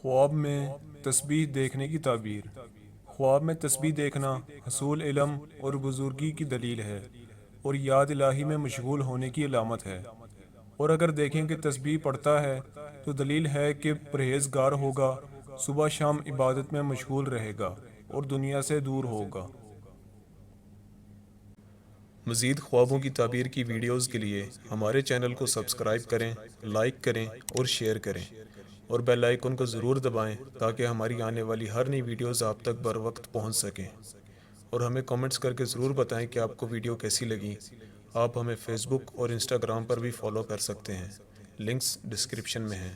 خواب میں تسبیح دیکھنے کی تعبیر۔ خواب میں تسبیح دیکھنا حصول علم اور بزرگی کی دلیل ہے اور یاد الہی میں مشغول ہونے کی علامت ہے۔ اور اگر دیکھیں کہ تسبیح پڑھتا ہے تو دلیل ہے کہ پرہیزگار ہوگا، صبح شام عبادت میں مشغول رہے گا اور دنیا سے دور ہوگا۔ مزید خوابوں کی تعبیر کی ویڈیوز کے لیے ہمارے چینل کو سبسکرائب کریں، لائک کریں اور شیئر کریں، اور بیل آئیکن کو ضرور دبائیں تاکہ ہماری آنے والی ہر نئی ویڈیوز آپ تک بر وقت پہنچ سکیں۔ اور ہمیں کمنٹس کر کے ضرور بتائیں کہ آپ کو ویڈیو کیسی لگی۔ آپ ہمیں فیس بک اور انسٹاگرام پر بھی فالو کر سکتے ہیں، لنکس ڈسکرپشن میں ہیں۔